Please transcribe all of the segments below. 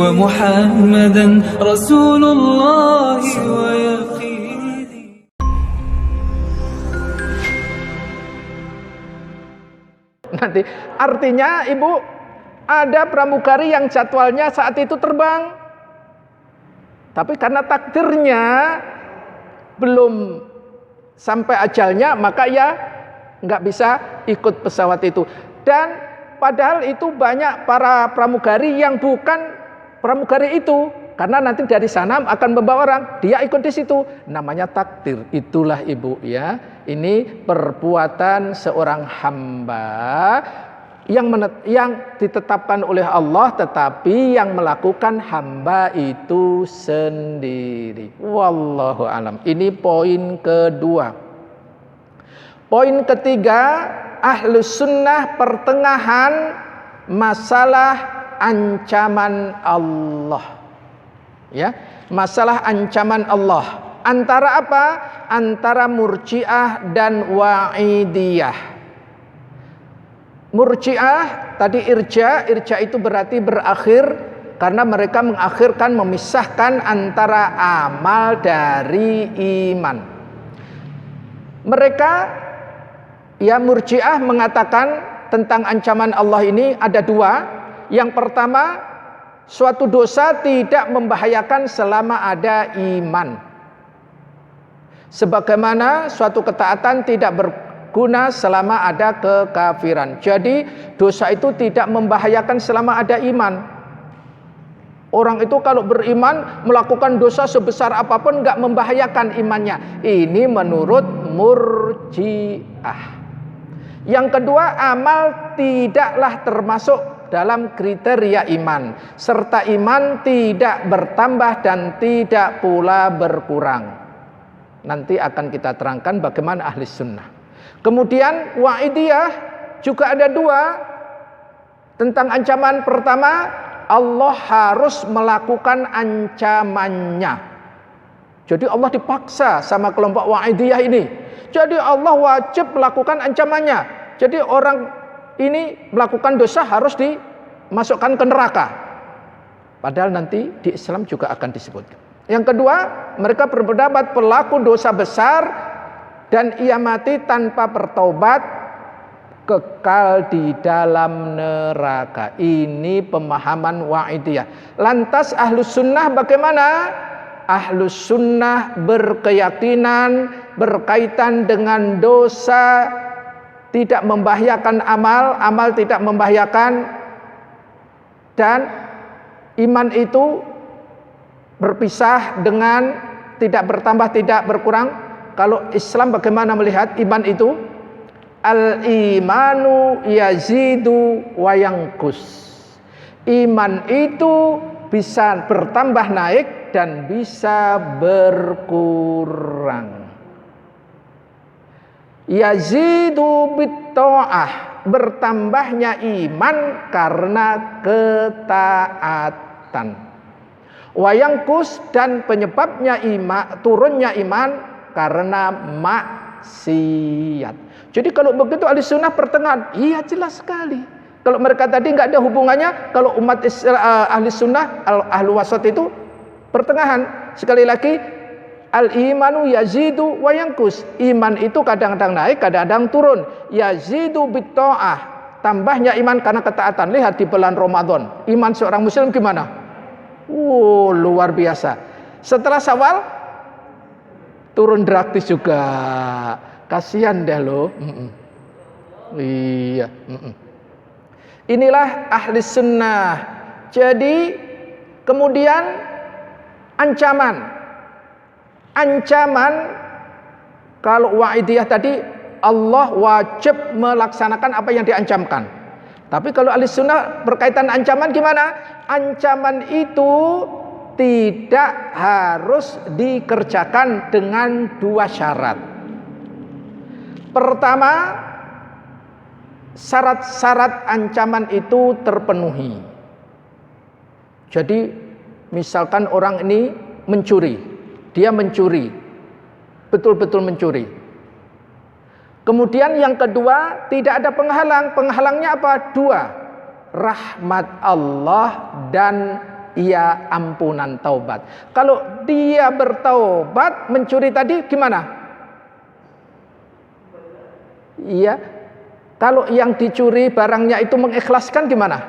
ومحمدا رسول الله ويقيني. Nanti artinya Ibu, ada pramugari yang jadwalnya saat itu terbang, tapi karena takdirnya belum sampai ajalnya, maka ya nggak bisa ikut pesawat itu. Dan padahal itu banyak para pramugari yang bukan pramugari itu, karena nanti dari sana akan membawa orang, dia ikut di situ. Namanya takdir. Itulah Ibu ya. Ini perbuatan seorang hamba yang ditetapkan oleh Allah, tetapi yang melakukan hamba itu sendiri. Wallahu alam. Ini poin kedua. Poin ketiga, Ahlus Sunnah pertengahan masalah ancaman Allah. Ya, masalah ancaman Allah. Antara apa? Antara Murji'ah dan Wa'idiyah. Murji'ah tadi irja itu berarti berakhir, karena mereka mengakhirkan, memisahkan antara amal dari iman. Mereka ya Murji'ah mengatakan tentang ancaman Allah ini ada dua. Yang pertama, suatu dosa tidak membahayakan selama ada iman. Sebagaimana suatu ketaatan tidak berguna selama ada kekafiran. Jadi dosa itu tidak membahayakan selama ada iman. Orang itu kalau beriman melakukan dosa sebesar apapun nggak membahayakan imannya. Ini menurut Murji'ah. Yang kedua, amal tidaklah termasuk dalam kriteria iman, serta iman tidak bertambah dan tidak pula berkurang. Nanti akan kita terangkan bagaimana ahli sunnah. Kemudian Wa'idiyah juga ada dua tentang ancaman. Pertama, Allah harus melakukan ancamannya. Jadi Allah dipaksa sama kelompok Wa'idiyah ini. Jadi Allah wajib melakukan ancamannya. Jadi orang ini melakukan dosa harus dimasukkan ke neraka. Padahal nanti di Islam juga akan disebutkan. Yang kedua, mereka berpendapat pelaku dosa besar dan ia mati tanpa bertaubat kekal di dalam neraka. Ini pemahaman Wa'idiyah. Lantas Ahlus Sunnah bagaimana? Ahlus Sunnah berkeyakinan berkaitan dengan dosa tidak membahayakan amal, amal tidak membahayakan, dan iman itu berpisah dengan tidak bertambah, tidak berkurang. Kalau Islam bagaimana melihat iman itu? Al-imanu yazidu wa yanqus. Iman itu bisa bertambah naik dan bisa berkurang. Yazidu bitta'ah, bertambahnya iman karena ketaatan. Wayangkus, dan penyebabnya iman, turunnya iman karena maksiat. Jadi kalau begitu ahli sunnah pertengahan, iya jelas sekali. Kalau mereka tadi nggak ada hubungannya, kalau umat ahli sunnah, ahlu wasat itu pertengahan. Sekali lagi, al-imanu yazidu wayangkus. Iman itu kadang-kadang naik, kadang-kadang turun. Yazidu bitta'ah, tambahnya iman karena ketaatan. Lihat di bulan Ramadan, iman seorang muslim gimana? Luar biasa. Setelah Syawal turun drastis juga. Kasihan deh lo. Iya. Inilah ahli sunnah. Jadi kemudian ancaman kalau Wa'idiyah tadi Allah wajib melaksanakan apa yang diancamkan. Tapi kalau ahli sunnah berkaitan ancaman gimana? Ancaman itu tidak harus dikerjakan dengan dua syarat. Pertama, syarat-syarat ancaman itu terpenuhi. Jadi misalkan orang ini mencuri, dia mencuri, betul-betul mencuri. Kemudian yang kedua, tidak ada penghalang. Penghalangnya apa? Dua, rahmat Allah dan ia ampunan taubat. Kalau dia bertaubat mencuri tadi gimana? Iya. Kalau yang dicuri barangnya itu mengikhlaskan gimana?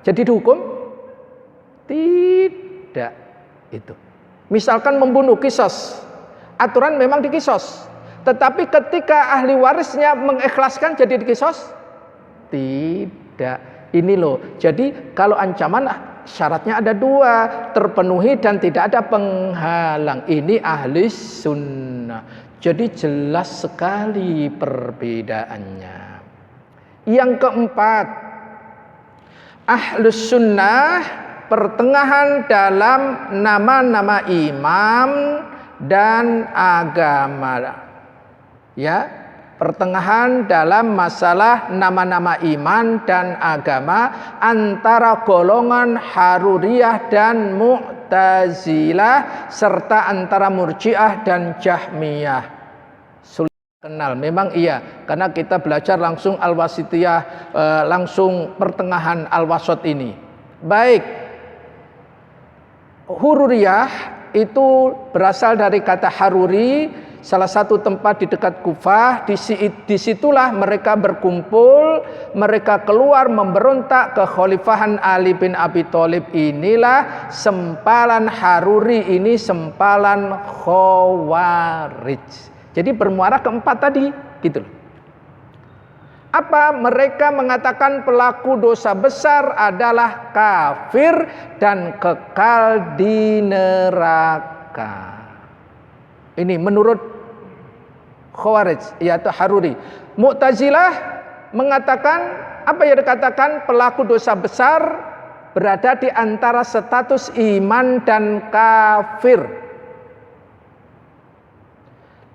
Jadi dihukum? Tidak. Itu. Misalkan membunuh, kisos. Aturan memang dikisos. Tetapi ketika ahli warisnya mengikhlaskan jadi dikisos? Tidak. Ini loh. Jadi kalau ancaman syaratnya ada 2, terpenuhi dan tidak ada penghalang. Ini ahli sunnah. Jadi jelas sekali perbedaannya. Yang keempat, ahlus sunnah pertengahan dalam nama-nama imam dan agama. Ya, pertengahan dalam masalah nama-nama iman dan agama antara golongan Haruriyah dan Mu'tazilah serta antara Murji'ah dan Jahmiyah. Kenal, memang iya, karena kita belajar langsung Al-Wasitiyah, langsung pertengahan Al-Wasat ini. Baik, Hururiyah itu berasal dari kata Haruri, salah satu tempat di dekat Kufah. Disitulah mereka berkumpul, mereka keluar memberontak ke Khalifahan Ali bin Abi Thalib. Inilah sempalan Haruri, ini sempalan Khawarij. Jadi bermuara keempat tadi, gitu loh. Apa? Mereka mengatakan pelaku dosa besar adalah kafir dan kekal di neraka. Ini menurut Khawarij, yaitu Haruri. Mu'tazilah mengatakan, apa yang dikatakan pelaku dosa besar berada di antara status iman dan kafir.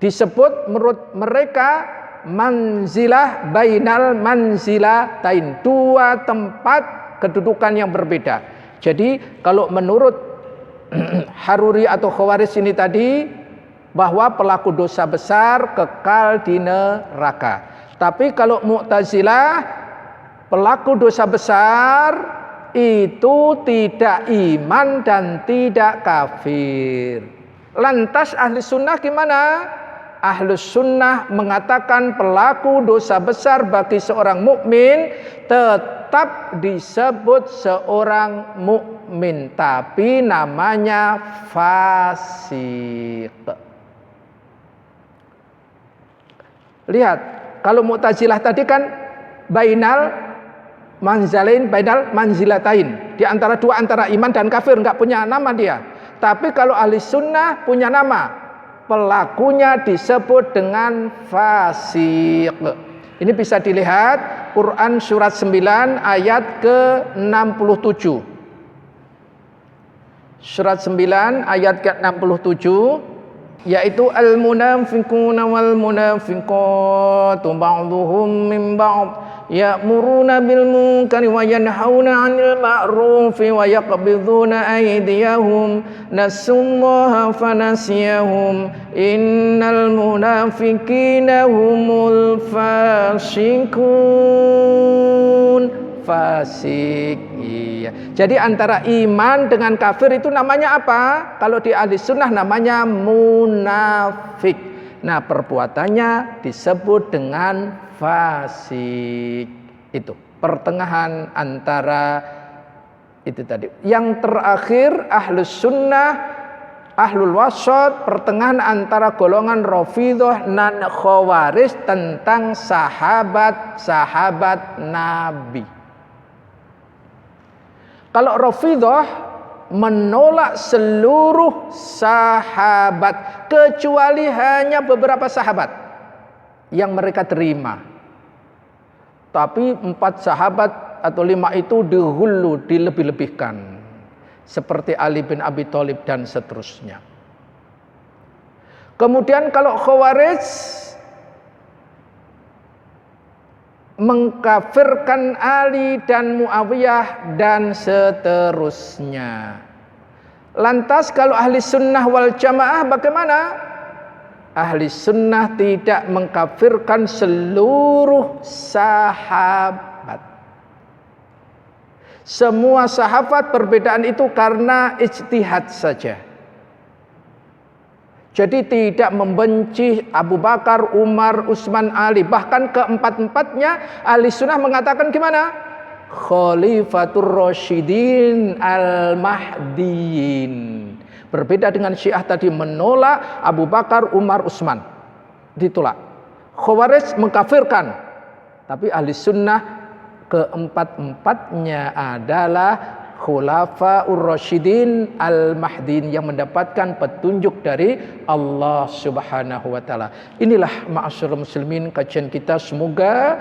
Disebut menurut mereka manzilah bainal manzilatain, 2 tempat kedudukan yang berbeda. Jadi kalau menurut Haruri atau Khawarij ini tadi, bahwa pelaku dosa besar kekal di neraka. Tapi kalau Mu'tazilah, pelaku dosa besar itu tidak iman dan tidak kafir. Lantas ahli sunnah gimana? Ahlus sunnah mengatakan pelaku dosa besar bagi seorang mukmin tetap disebut seorang mukmin, tapi namanya fasik. Lihat, kalau Mu'tazilah tadi kan bainal manzalain, bainal manzilatain, di antara 2, antara iman dan kafir, nggak punya nama dia. Tapi kalau ahli sunnah punya nama, pelakunya disebut dengan fasik. Ini bisa dilihat Quran surat 9 ayat ke-67. Surat 9 ayat ke-67, yaitu al-munafiquna wal munafiqatu ba'dhuhum min ba'd ya'muruna bil munkari wa yanhauna 'anil ma'rufi wa yaqbiduna aydiyahum nasullaha fanasiyahum innal munafiqina humul fasiqun. Fasik, iya. Jadi antara iman dengan kafir itu namanya apa? Kalau di ahli sunnah namanya munafik. Nah, perbuatannya disebut dengan fasik. Itu pertengahan antara itu tadi. Yang terakhir ahlus sunnah, ahlul wasat, pertengahan antara golongan Rafidhah dan Khawarij tentang sahabat-sahabat Nabi. Kalau Rafidhah menolak seluruh sahabat kecuali hanya beberapa sahabat yang mereka terima. Tapi 4 sahabat atau 5 itu dihulu, dilebih-lebihkan. Seperti Ali bin Abi Thalib dan seterusnya. Kemudian kalau Khawarij mengkafirkan Ali dan Muawiyah dan seterusnya. Lantas kalau ahli sunnah wal jamaah bagaimana? Ahli sunnah tidak mengkafirkan seluruh sahabat. Semua sahabat perbedaan itu karena ijtihad saja. Jadi tidak membenci Abu Bakar, Umar, Utsman, Ali. Bahkan keempat-empatnya ahli sunnah mengatakan gimana? Khalifatur Rasyidin al-Mahdiyin. Berbeda dengan Syiah tadi menolak Abu Bakar, Umar, Utsman. Ditolak. Khawarij mengkafirkan. Tapi ahli sunnah keempat-empatnya adalah Khulafaur Rasyidin Al-Mahdiin yang mendapatkan petunjuk dari Allah Subhanahu wa taala. Inilah ma'asyiral muslimin kajian kita, semoga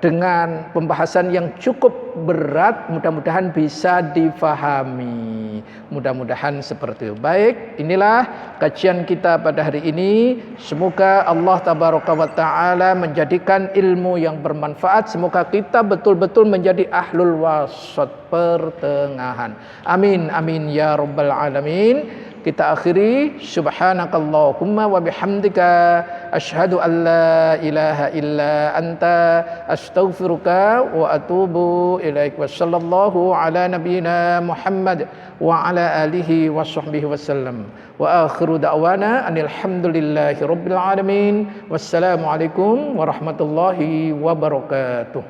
dengan pembahasan yang cukup berat mudah-mudahan bisa difahami. Mudah-mudahan seperti itu. Baik, inilah kajian kita pada hari ini. Semoga Allah tabaraka wa taala menjadikan ilmu yang bermanfaat. Semoga kita betul-betul menjadi ahlul wasat, pertengahan. Amin amin ya rabbal alamin. Kita akhiri, subhanakallahumma wa bihamdika asyhadu an la ilaha illa anta astaghfiruka wa atubu ilaik. Wa sallallahu ala nabiyyina Muhammad wa ala alihi wa sahbihi wasallam. Wa akhiru da'wana anil hamdulillahi rabbil alamin. Wassalamu alaikum warahmatullahi wabarakatuh.